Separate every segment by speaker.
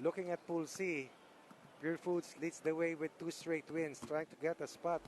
Speaker 1: Looking at Pool C, Purefoods leads the way with 2 straight wins, trying to get a spot.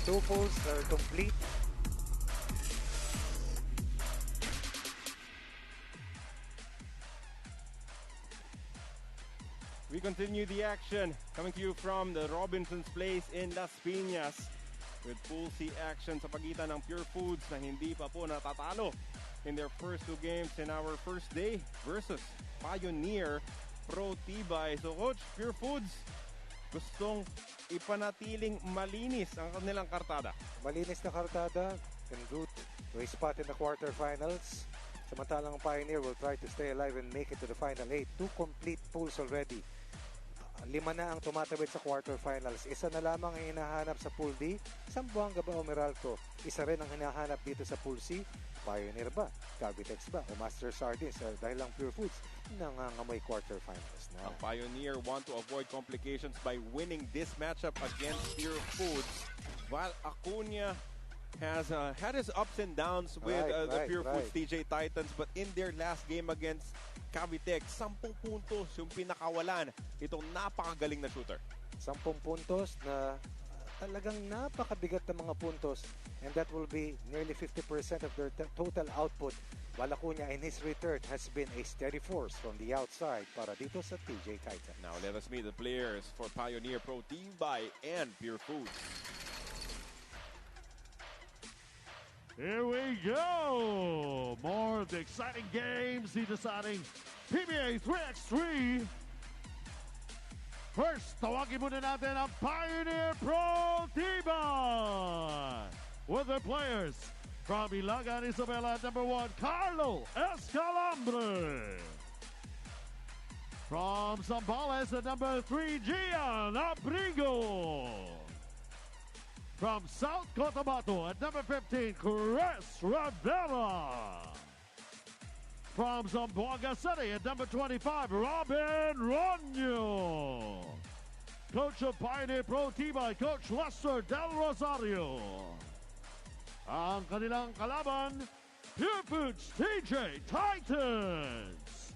Speaker 1: Two pools are complete.
Speaker 2: We continue the action coming to you from the Robinson's Place in Las Piñas with Pool C action sa pagitan ng Purefoods na hindi pa po natatalo in their first 2 games in our first day versus Pioneer Pro Tibay. So Coach, Purefoods gustong ipanatiling malinis ang kanilang kartada.
Speaker 1: Malinis na kartada en route to a spot in the quarterfinals. Samantalang Pioneer will try to stay alive and make it to the final 8. 2 complete pools already. 5 na ang tumatawid sa quarterfinals. Isa na lamang ang hinahanap sa Pool D. Zamboanga ba o Meralco? Isa rin ang hinahanap dito sa Pool C. Pioneer ba? Cavitex ba? O Master Sardines? Dahil lang Purefoods nangangamoy quarterfinals na.
Speaker 2: Ang Pioneer want to avoid complications by winning this matchup against Purefoods. While Acuna has had his ups and downs with the Purefoods TJ Titans, but in their last game against Cavitex, 10 puntos yung pinakawalan itong napakagaling na shooter.
Speaker 1: 10 puntos na talagang napakabigat ng mga puntos, and that will be nearly 50% of their total output. While Acuna in his return has been a steady force from the outside para dito sa TJ Titans.
Speaker 2: Now let us meet the players for Pioneer Pro Tibay and Purefoods.
Speaker 3: Here we go! More of the exciting games, the deciding PBA 3x3. First, tawagin muna natin ang Pioneer Pro Tibay with their players from Ilagan, Isabela, number 1, Carlo Escalambre. From Zambales, at number 3, Gian Abrigo. From South Cotabato, at number 15, Chris Rivera. From Zamboanga City at number 25, Robin Ronyo. Coach of Pioneer Pro Tibay, Coach Lester Del Rosario. Ang kanilang kalaban, Purefoods TJ Titans.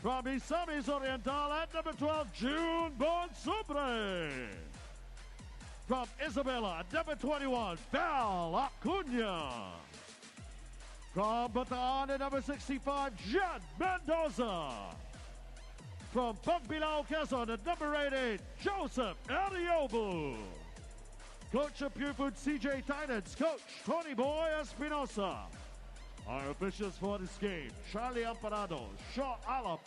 Speaker 3: From Isamis Oriental at number 12, June Bonsubre. From Isabela at number 21, Val Acuna. From Bataan at number 65, Jed Mendoza. From Pagbilao, Quezon at number 88, Joseph Ariobo. Coach of Purefoods CJ Titans, Coach Tony Boy Espinosa. Our officials for this game, Charlie Amparado, Shaw Alap.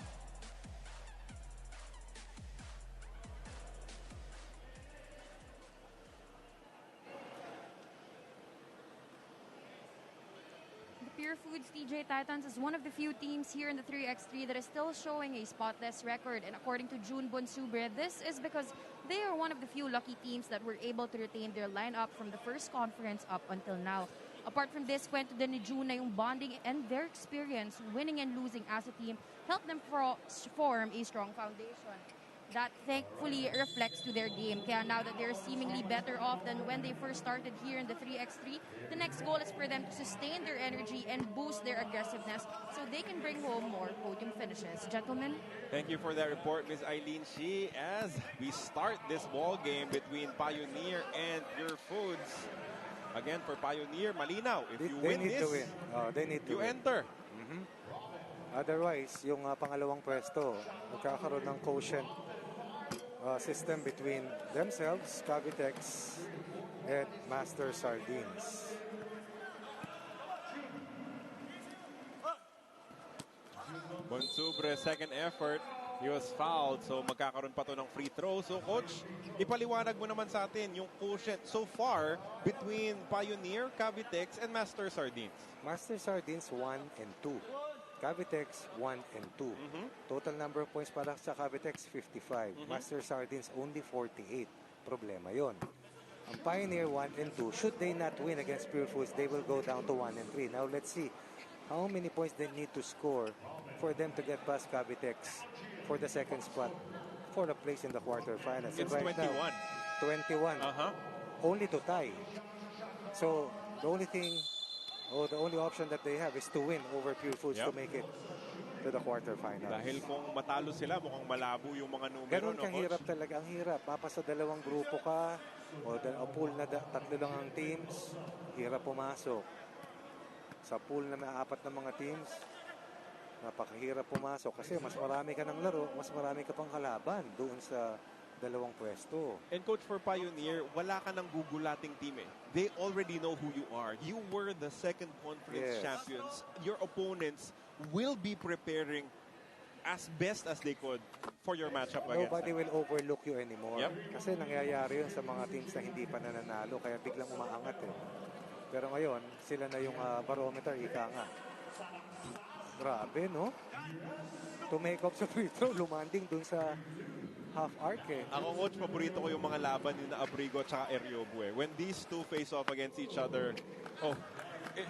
Speaker 4: Purefoods TJ Titans is one of the few teams here in the 3x3 that is still showing a spotless record. And according to June Bonsubre, this is because they are one of the few lucky teams that were able to retain their lineup from the first conference up until now. Apart from this, kwento din ni June na yung bonding and their experience winning and losing as a team helped them form a strong foundation. That thankfully reflects to their game. Kaya now that they're seemingly better off than when they first started here in the 3x3, the next goal is for them to sustain their energy and boost their aggressiveness so they can bring home more podium finishes. Gentlemen?
Speaker 2: Thank you for that report, Ms. Eileen Shi, as we start this ball game between Pioneer and Purefoods. Again, for Pioneer, malinaw. If you win this,
Speaker 1: they need to
Speaker 2: you
Speaker 1: win.
Speaker 2: enter.
Speaker 1: Otherwise, yung pangalawang pwesto, magkakaroon ng quotient system between themselves, Cavitex, and Master Sardines.
Speaker 2: Bonsubre, second effort. He was fouled, so magkakaroon pa to ng free throw. So, Coach, ipaliwanag mo naman sa atin yung quotient so far between Pioneer, Cavitex, and Master Sardines.
Speaker 1: Master Sardines 1 and 2. Cavitex 1 and 2. Total number of points para sa Cavitex 55. Master Sardines only 48. Problema yon. Ang Pioneer 1 and 2, should they not win against Purefoods, they will go down to 1 and 3. Now let's see how many points they need to score for them to get past Cavitex for the second spot for the place in the quarterfinals.
Speaker 2: It's
Speaker 1: right
Speaker 2: 21.
Speaker 1: Now, 21. Only to tie. So the only option that they have is to win over Purefoods to make it to the quarterfinals.
Speaker 2: Dahil kung matalo sila, mukhang malabo yung mga numero.
Speaker 1: Ganun
Speaker 2: no,
Speaker 1: kang
Speaker 2: Coach?
Speaker 1: hirap talaga. Ang hirap. Mapasa dalawang grupo ka o pool na tatlo lang ang teams, hirap pumasok. Sa pool na may apat na mga teams, napakahirap pumasok kasi mas marami ka ng laro, mas marami ka pang kalaban doon sa dalawang pwesto.
Speaker 2: And Coach, for Pioneer, wala ka ng gugulating team eh. They already know who you are. You were the second conference champions. Your opponents will be preparing as best as they could for your matchup against
Speaker 1: Nobody
Speaker 2: them.
Speaker 1: will overlook you anymore. Kasi nangyayari yun sa mga teams na hindi pa nananalo, kaya biglang umaangat eh. Pero ngayon, sila na yung barometer, ika nga. Grabe, no? To make up sa free throw, lumanding dun sa half arc eh.
Speaker 2: Ako, Coach, paborito ko yung mga laban ni na Abrigo at saka Eriobu eh. When these two face off against each other,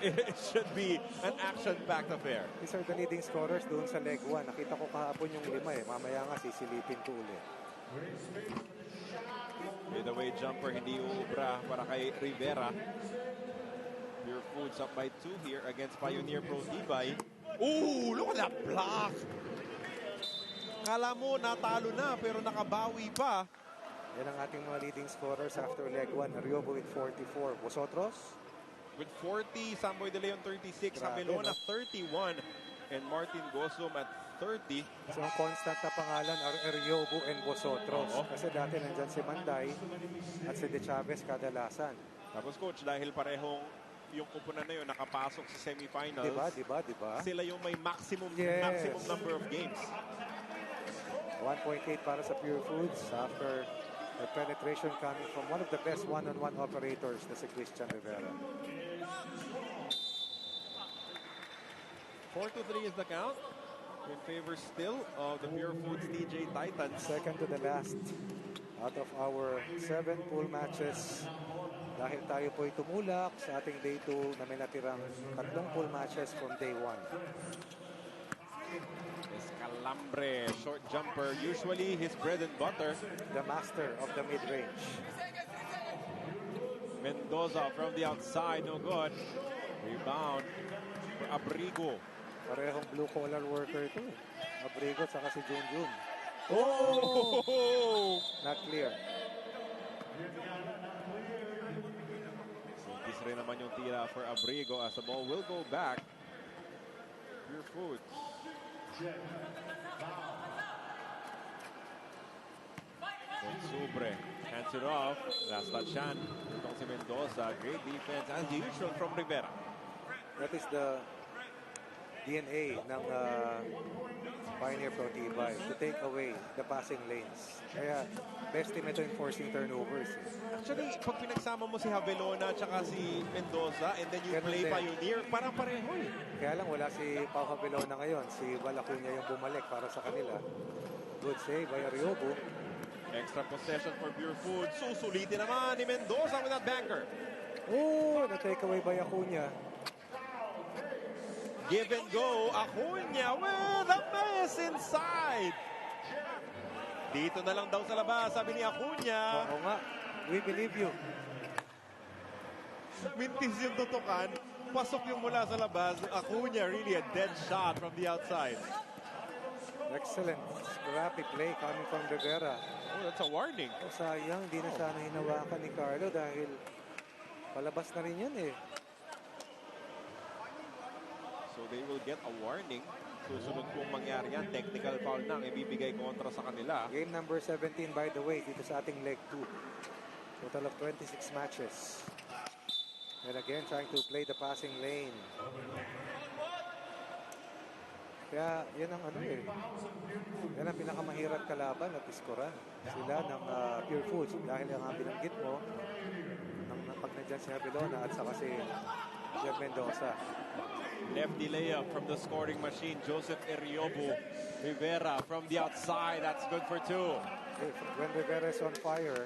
Speaker 2: it should be an action-packed affair.
Speaker 1: These are the leading scorers doon sa leg 1. Nakita ko kahapon yung 5 eh. Mamaya nga sisilipin ko ulit.
Speaker 2: Midway jumper, hindi ubra para kay Rivera. Purefoods up by 2 here against Pioneer Pro Tibay. Ooh, look at that block! Kala mo natalo na pero nakabawi pa.
Speaker 1: Yan ang ating mga leading scorers after leg 1. Ariobo with 44. Vosotros?
Speaker 2: With 40, Samboy De Leon 36, Abelona 31, and Martin Gosum at 30.
Speaker 1: So ang constant na pangalan are Ariobo and Vosotros. Kasi dati nandyan si Manday at si De Chavez kadalasan.
Speaker 2: Tapos Coach, dahil parehong yung kupunan na yun nakapasok sa semifinals.
Speaker 1: Diba?
Speaker 2: Sila yung may maximum number of games.
Speaker 1: 1.8 para sa Purefoods after the penetration coming from one of the best one-on-one operators na si Christian Rivera.
Speaker 2: 4-3 is the count. In favor still of the Purefoods TJ Titans.
Speaker 1: Second to the last out of our 7 pool matches. Dahil tayo po'y tumulak sa ating day 2 na may natirang 3 pool matches from day 1.
Speaker 2: Escalambre, short jumper, usually his bread and butter.
Speaker 1: The master of the mid-range.
Speaker 2: Mendoza from the outside, no good. Rebound for Abrigo.
Speaker 1: Parehong blue-collar worker ito. Abrigo at saka si Junjun.
Speaker 2: Oh!
Speaker 1: Not clear.
Speaker 2: Sintis rin naman yung tira for Abrigo as the ball will go back. Purefoods. Sobre hands it off. Last touch yan. Itong si Mendoza. Great defense as usual from Rivera.
Speaker 1: That is the DNA ng Pioneer Pro Tibay to take away the passing lanes. Kaya best team ito in forcing turnovers.
Speaker 2: Actually, pag pinagsama mo si Javelona at si Mendoza and then you
Speaker 1: Ganun
Speaker 2: play
Speaker 1: din.
Speaker 2: Pioneer, parang pareho eh.
Speaker 1: Kaya lang wala si Pau Javelona ngayon. Si Balacuña yung bumalik para sa kanila. Good save by Ariobo.
Speaker 2: Extra possession for Purefoods. Susulitin naman ni Mendoza with that banker.
Speaker 1: Oh, na-take away by Acuña.
Speaker 2: Give and go. Acuña with a miss inside. Dito na lang daw sa labas, sabi ni Acuña.
Speaker 1: Oo nga. We believe you.
Speaker 2: Mintis yung tutukan. Pasok yung mula sa labas. Acuña really a dead shot from the outside.
Speaker 1: Excellent. Scrappy play coming from Rivera.
Speaker 2: Oh, that's a warning.
Speaker 1: Oh, sayang, hindi na sana hinawakan ni Carlo dahil palabas na rin yan eh.
Speaker 2: So they will get a warning. Susunod kung mangyari yan, technical foul na ang ibibigay kontra sa kanila.
Speaker 1: Game number 17 by the way, dito sa ating leg 2. Total of 26 matches. And again, trying to play the passing lane. Kaya yan ang ano eh. Yan ang pinakamahirap kalaban at iskoran. Sila ng Purefoods dahil ang binanggit mo ng pag nandyan si Javelona at saka si Jeff Mendoza.
Speaker 2: Lefty layup from the scoring machine, Joseph Eriobu. Rivera from the outside, that's good for 2.
Speaker 1: When Rivera is on fire,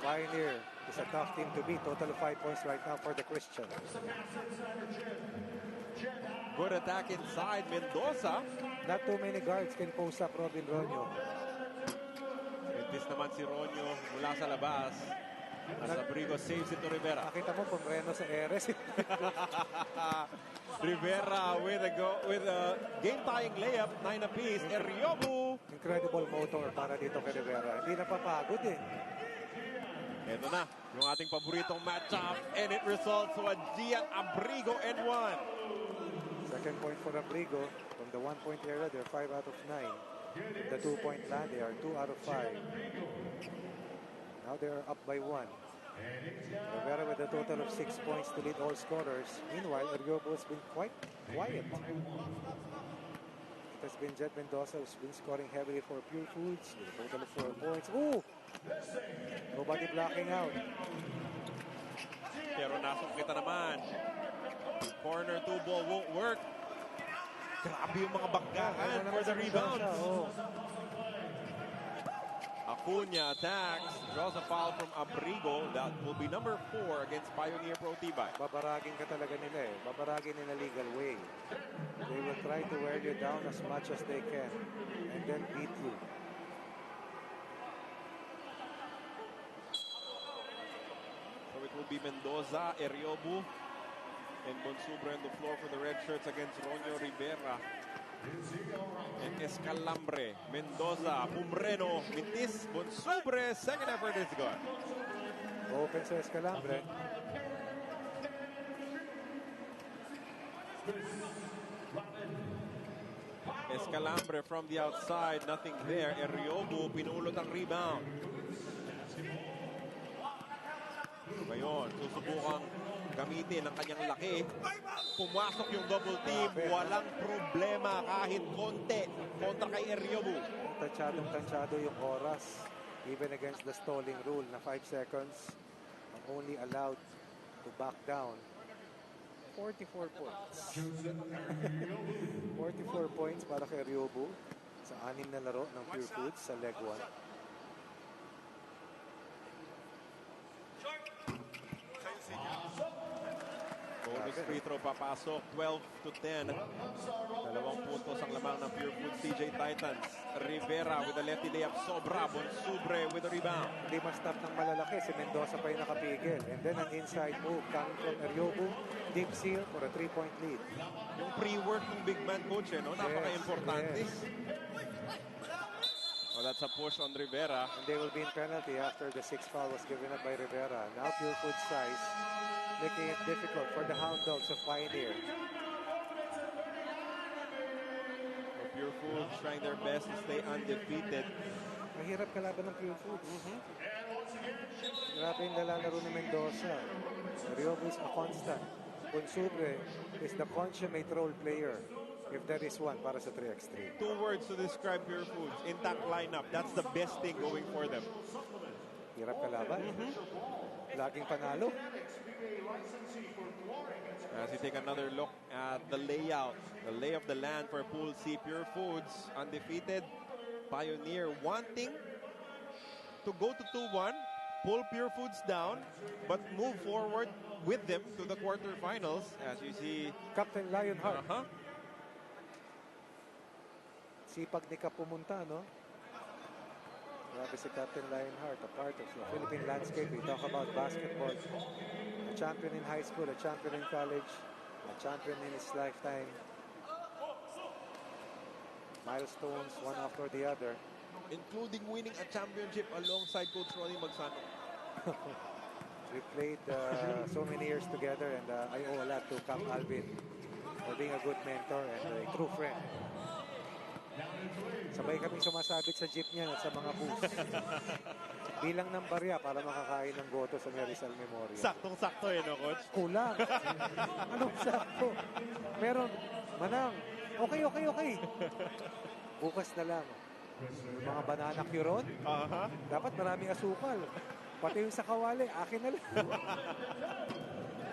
Speaker 1: Pioneer is a tough team to beat. Total of 5 points right now for the Christian.
Speaker 2: Good attack inside, Mendoza.
Speaker 1: Not too many guards can post up Robin Ronyo.
Speaker 2: Mentis naman si Ronyo mula sa labas. As Abrigo saves it to Rivera.
Speaker 1: Nakita mo, pumreno sa Eres.
Speaker 2: Rivera with a game-tying layup, 9 apiece. Eriobu.
Speaker 1: Incredible motor para dito kay Rivera. Hindi napapagod eh.
Speaker 2: Ito na, yung ating paboritong matchup. And it results to a Gian Abrigo and 1.
Speaker 1: Second point for Abrigo. From the 1-point era, they're 5 out of 9. The 2-point plan, they are 2 out of 5. Now they're up by 1. Rivera with a total of 6 points to lead all scorers. Meanwhile, Ariobo has been quite quiet. It has been Jet Mendoza who's been scoring heavily for Purefoods with a total of 4 points. Ooh! Nobody blocking out.
Speaker 2: Pero nasok kita naman. Corner 2 ball won't work. Grabe yung mga banggahan for the rebound.
Speaker 1: Oh.
Speaker 2: Acuña attacks, draws a foul from Abrigo. That will be number 4 against Pioneer Pro Tibay.
Speaker 1: Babaragin ka talaga nila eh. Babaragin in a legal way. They will try to wear you down as much as they can and then beat you.
Speaker 2: So it will be Mendoza, Eriobu, and Bonsubre on the floor for the red shirts against Ronyo Rivera. And Escalambre, Mendoza, Pumreno, Mintis, Bonsubre, second effort is good.
Speaker 1: Open sa Escalambre.
Speaker 2: Escalambre from the outside, nothing there. Eriobu, pinulot ang rebound. Ngayon, susubukang gamitin ang kanyang laki. Pumasok yung double team, walang problema kahit konti kontra kay Eriobu.
Speaker 1: Tansyado yung oras. Even against the stalling rule na 5 seconds, ang only allowed to back down. 44 points. 44 points para kay Eriobu sa 6 na laro ng Purefoods sa leg 1.
Speaker 2: free throw papasok. 12-10. 2 puntos ang lamang ng Purefoods TJ Titans. Rivera with a lefty layup. Sobra. Bonsubre with a rebound.
Speaker 1: Hindi ma-stop ng malalaki. Si Mendoza pa yung nakapigil. And then an inside move coming from Eriobu. Deep seal for a 3-point lead.
Speaker 2: Yung pre-work ng big man coach, no? Napaka-importante.
Speaker 1: Yes.
Speaker 2: Oh, that's a push on Rivera.
Speaker 1: And they will be in penalty after the 6th foul was given up by Rivera. Now Purefoods size, making it difficult for the Hound Dogs of Pioneer.
Speaker 2: So Purefoods trying their best to stay undefeated.
Speaker 1: Mahirap kalaban ng Purefoods. Grabe yung nalalaro ni Mendoza. Riobo is a constant. Bonsubre is the consummate role player, if there is one, para sa 3x3.
Speaker 2: 2 words to describe Purefoods. Intact lineup. That's the best thing going for them.
Speaker 1: Hirap kalaban. Laging panalo.
Speaker 2: As you take another look at the layout, the lay of the land for Pool C, Purefoods undefeated. Pioneer wanting to go to 2-1, pull Purefoods down, but move forward with them to the quarterfinals. As you see,
Speaker 1: Captain Lionheart. Sipag ni Kap pumunta, no? Grabe si Captain Lionheart, a part of the Philippine landscape. We talk about basketball. A champion in high school, a champion in college, a champion in his lifetime. Milestones, one after the other.
Speaker 2: including winning a championship alongside Coach Ronnie Magsano.
Speaker 1: We played so many years together, and I owe a lot to Cap Alvin for being a good mentor and a true friend. Sabay kaming sumasabit sa jeep niya at sa mga booths. Bilang ng barya para makakain ng goto sa Rizal Memorial.
Speaker 2: Saktong-sakto no, Coach?
Speaker 1: Kulang. Anong sakto? Meron. Manang. Okay. Bukas na lang. Yung mga banana curon. Dapat maraming asukal. Pati yung sa kawali, akin na lang.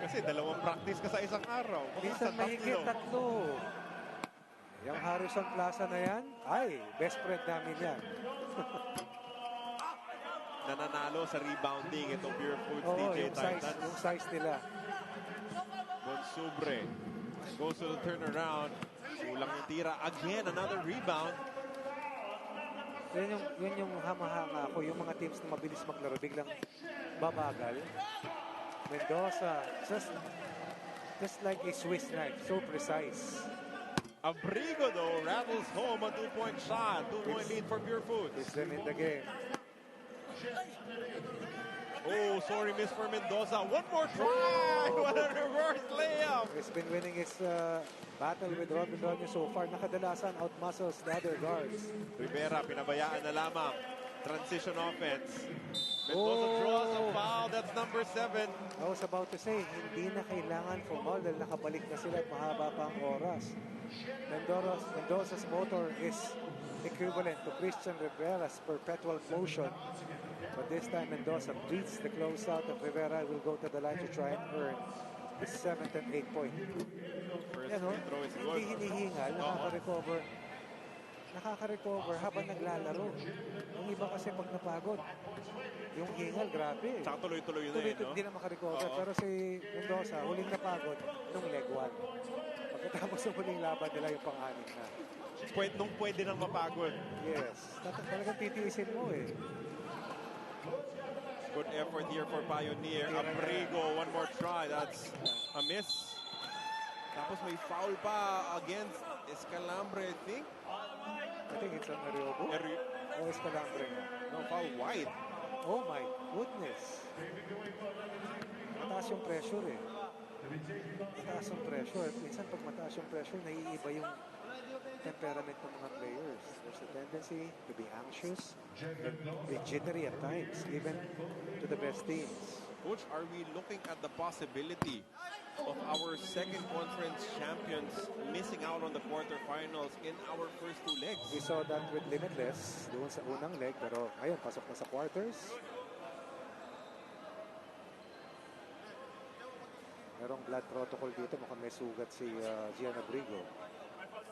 Speaker 2: Kasi dalawang practice ka sa isang araw.
Speaker 1: Minsan mahigit tatlo. Yung Harrison Plaza na yan, ay, best friend namin yan.
Speaker 2: Nananalo sa rebounding itong Purefoods
Speaker 1: Oo,
Speaker 2: DJ
Speaker 1: yung size nila.
Speaker 2: Bonsubre goes to the turnaround. Kulang yung tira. Again, another rebound.
Speaker 1: Yun yung hamahanga ko, yung mga teams na mabilis maglaro, biglang babagal. Mendoza, just like a Swiss knife, so precise.
Speaker 2: Abrigo, though, rattles home a two-point shot. Two-point lead for Purefoods.
Speaker 1: It's them in the game.
Speaker 2: Oh, sorry, miss for Mendoza. One more try! What a reverse layup!
Speaker 1: He's been winning his battle with Robin Ronyo so far. Nakadalasan outmuscles the other guards.
Speaker 2: Rivera, pinabayaan na lamang. Transition offense. Mendoza draws a foul. That's number 7.
Speaker 1: I was about to say, hindi na kailangan foul dahil nakabalik na sila at mahaba pa ang oras. Mendoza's motor is equivalent to Christian Rivera's perpetual motion. But this time Mendoza beats the closeout of Rivera, will go to the line to try and earn his 7th and 8th point.
Speaker 2: First
Speaker 1: Yan,
Speaker 2: free throw is good.
Speaker 1: hindi hinihingal, nakaka-recover habang naglalaro. Yung iba kasi pag napagod, yung hingal, grabe.
Speaker 2: Tsaka tuloy-tuloy na no?
Speaker 1: Hindi na makarecover. Pero si Mendoza, huling napagod nung leg 1. Pagkatapos ng huling laban nila yung pang-anim na.
Speaker 2: Nung pwede nang mapagod.
Speaker 1: Yes. Talagang titiisin mo eh.
Speaker 2: Good effort here for Pioneer. Abrigo, one more try. That's a miss. Tapos may foul pa against Escalambre, I think.
Speaker 1: I think it's on Ariobo. O Escalambre.
Speaker 2: No, foul wide.
Speaker 1: Oh my goodness. Mataas yung pressure eh. Mataas yung pressure. Minsan pag mataas yung pressure, naiiba yung temperament ng mga players. There's a tendency to be anxious and be jittery at times, even to the best teams.
Speaker 2: Coach, are we looking at the possibility of our second conference champions missing out on the quarterfinals in our first 2 legs?
Speaker 1: We saw that with Limitless doon sa unang leg, pero ngayon, pasok na sa quarters. Merong blood protocol dito. Mukhang may sugat si Gian Abrigo.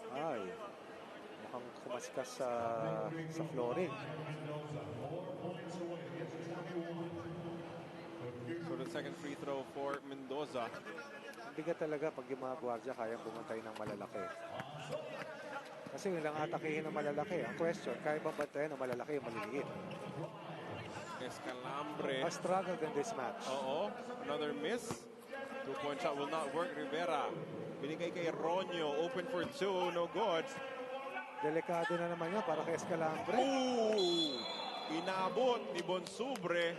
Speaker 1: Ay, mukhang kumaskas sa flooring.
Speaker 2: So the second free throw for Mendoza.
Speaker 1: mabigat talaga pag yung mga gwardiya kayang bumantay ng malalaki. Kasi yun lang atakihin ng malalaki. Ang question, kaya bang bantayan ng malalaki yung maliliit?
Speaker 2: Escalambre.
Speaker 1: Has struggled in this match.
Speaker 2: Oo. Another miss. 2-point shot will not work. Rivera. Binigay kay Ronyo. Open for 2. No good.
Speaker 1: Delikado na naman yun para kay Escalambre.
Speaker 2: Ooh! Inabot ni Bonsubre.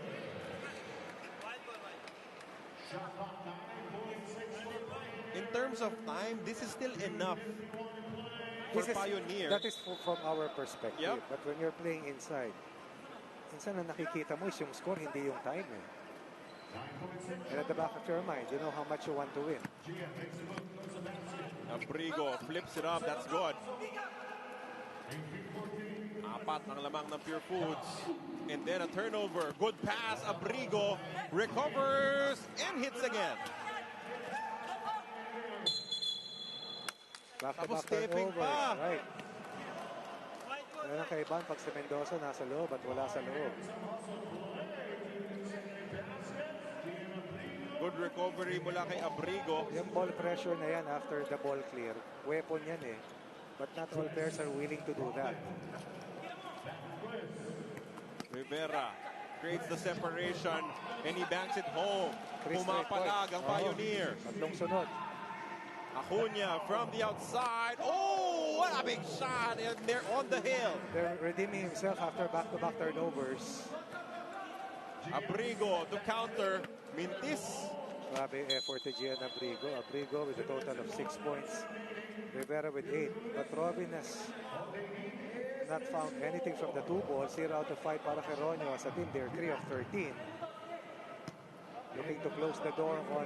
Speaker 2: In terms of time, this is still enough for Pioneer.
Speaker 1: That is from our perspective.
Speaker 2: Yep.
Speaker 1: But when you're playing inside, minsan na nakikita mo is yung score, hindi yung time eh. And at the back of your mind, you know how much you want to win.
Speaker 2: Abrigo flips it up. That's good. Apat ang lamang ng Purefoods. And then a turnover. Good pass. Abrigo recovers and hits again. Tapos stepping pa.
Speaker 1: Right. Meron kaibahan pag si Mendoza nasa loob at wala sa loob.
Speaker 2: Good recovery mula kay Abrigo.
Speaker 1: Yung ball pressure na yan after the ball clear, weapon yan eh. But not all players are willing to do that.
Speaker 2: Rivera creates the separation and he banks it home.
Speaker 1: Chris
Speaker 2: Pumapalag ang Pioneer.
Speaker 1: Tatlong sunod.
Speaker 2: Acuña from the outside. Oh, what a big shot. And they're on the hill.
Speaker 1: They're redeeming himself after back-to-back turnovers.
Speaker 2: Abrigo to counter. Mintis.
Speaker 1: Grabe effort ni Gian Abrigo. Abrigo with a total of 6 points. Rivera with 8. But Robin has not found anything from the 2 balls. 0 out of 5 para kay Ronyo. As a team, they're 3 of 13. Looking to close the door on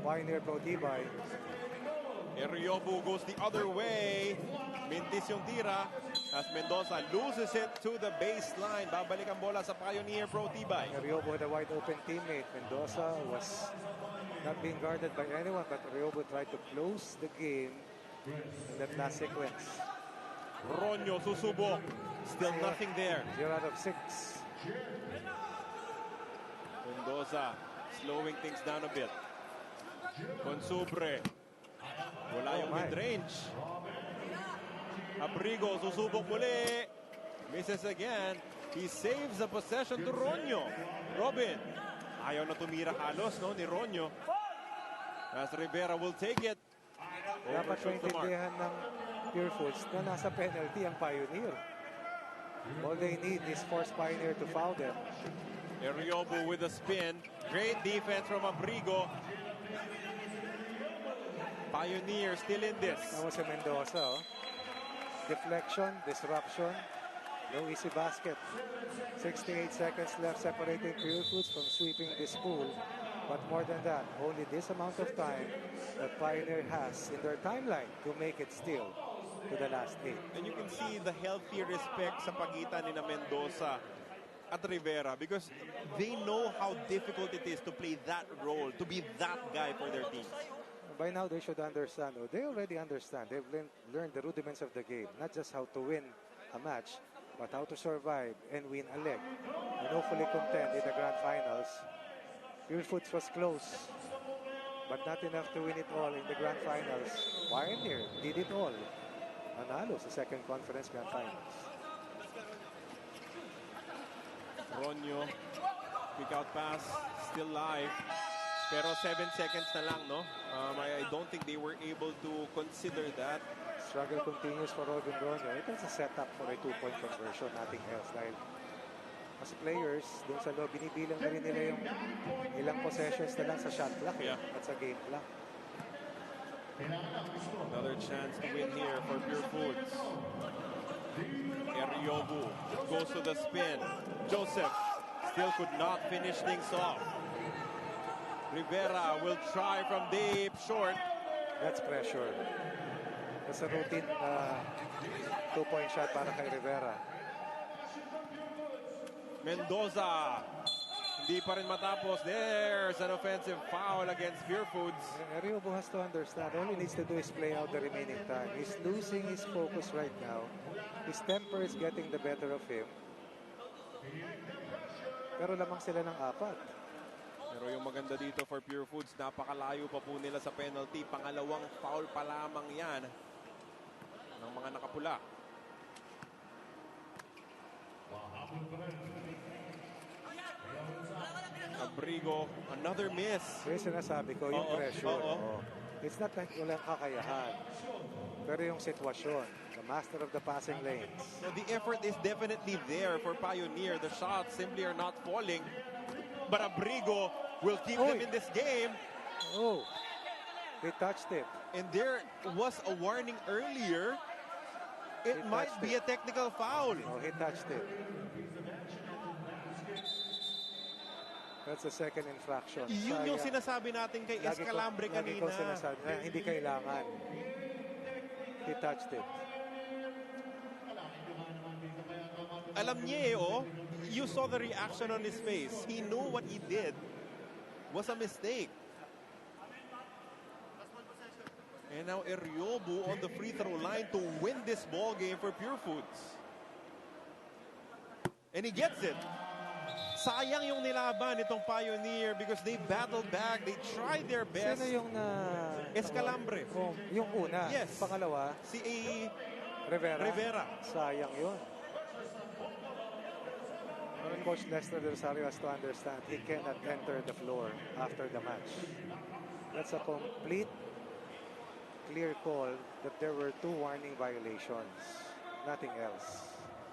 Speaker 1: Pioneer Pro Tibay.
Speaker 2: Eriobu goes the other way. Mintis yung tira as Mendoza loses it to the baseline. Babalik ang bola sa Pioneer Pro Tibay.
Speaker 1: Riobo had a wide open teammate. Mendoza was not being guarded by anyone, but Riobo tried to close the game in that last sequence.
Speaker 2: Ronyo susubok. Still nothing there.
Speaker 1: 0 out of 6.
Speaker 2: Mendoza slowing things down a bit. Consubre. Wala yung mid-range. Abrigo susubok muli. Misses again. He saves the possession to Ronyo. Robin. Ayaw na tumira halos no, ni Ronyo. As Rivera will take it.
Speaker 1: Dapat
Speaker 2: Overshot the mark.
Speaker 1: maintindihan ng Purefoods na nasa penalty ang Pioneer. All they need is force Pioneer to foul them.
Speaker 2: Eriobu with a spin. Great defense from Abrigo. Pioneer still in this.
Speaker 1: That was a Mendoza. Oh. Deflection, disruption. No easy basket. 68 seconds left separating Purefoods from sweeping this pool. But more than that, only this amount of time that Pioneer has in their timeline to make it still to the last 8.
Speaker 2: And you can see the healthy respect sa pagitan ni Mendoza at Rivera because they know how difficult it is to play that role, to be that guy for their teams.
Speaker 1: By now, they should understand, or they already understand. They've learned the rudiments of the game, not just how to win a match, but how to survive and win a leg. And hopefully contend in the grand finals. Purefoods was close, but not enough to win it all in the grand finals. Pioneer did it all. Manalo sa second conference grand finals.
Speaker 2: Ronyo, quick out pass, still live. Pero 7 seconds na lang, no? I don't think they were able to consider that.
Speaker 1: Struggle continues for Robin Ronyo. It was a setup for a 2-point conversion, nothing else. Dahil as players, dun sa loob, binibilang na rin nila yung ilang possessions na lang sa shot clock
Speaker 2: Yeah.
Speaker 1: at sa game clock.
Speaker 2: Another chance to win here for Purefoods. Eriobu goes to the spin. Joseph still could not finish things off. Rivera will try from deep, short.
Speaker 1: That's pressure. That's a routine 2-point shot para kay Rivera.
Speaker 2: Mendoza, hindi pa rin matapos. There's an offensive foul against Purefoods.
Speaker 1: Riobo has to understand, all he needs to do is play out the remaining time. He's losing his focus right now. His temper is getting the better of him. Pero lamang sila ng 4.
Speaker 2: Pero yung maganda dito for Purefoods, napakalayo pa po nila sa penalty. Pangalawang foul pa lamang yan ng mga nakapula. Abrigo, another miss.
Speaker 1: Yung sinasabi ko, yung pressure. It's not like walang kakayahan. Pero yung sitwasyon, the master of the passing lanes.
Speaker 2: So the effort is definitely there for Pioneer. The shots simply are not falling. But Abrigo will keep them in this game.
Speaker 1: Oh, he touched it.
Speaker 2: And there was a warning earlier. It might be a technical foul.
Speaker 1: Oh, he touched it. That's the second infraction.
Speaker 2: Yun yung sinasabi natin kay Escalambre kanina.
Speaker 1: Lagi ko sinasabi na hindi kailangan. He touched it.
Speaker 2: Alam niya you saw the reaction on his face. He knew what he did was a mistake. And now Eriobu on the free throw line to win this ball game for Purefoods. And he gets it. Sayang yung nilaban itong Pioneer because they battled back. They tried their best.
Speaker 1: Sino yung
Speaker 2: Escalambre.
Speaker 1: Yung una.
Speaker 2: Yes.
Speaker 1: Pangalawa.
Speaker 2: Si
Speaker 1: Rivera. Sayang yun. Coach Lester Del Rosario has to understand he cannot enter the floor after the match. That's a complete clear call that there were 2 warning violations. Nothing else.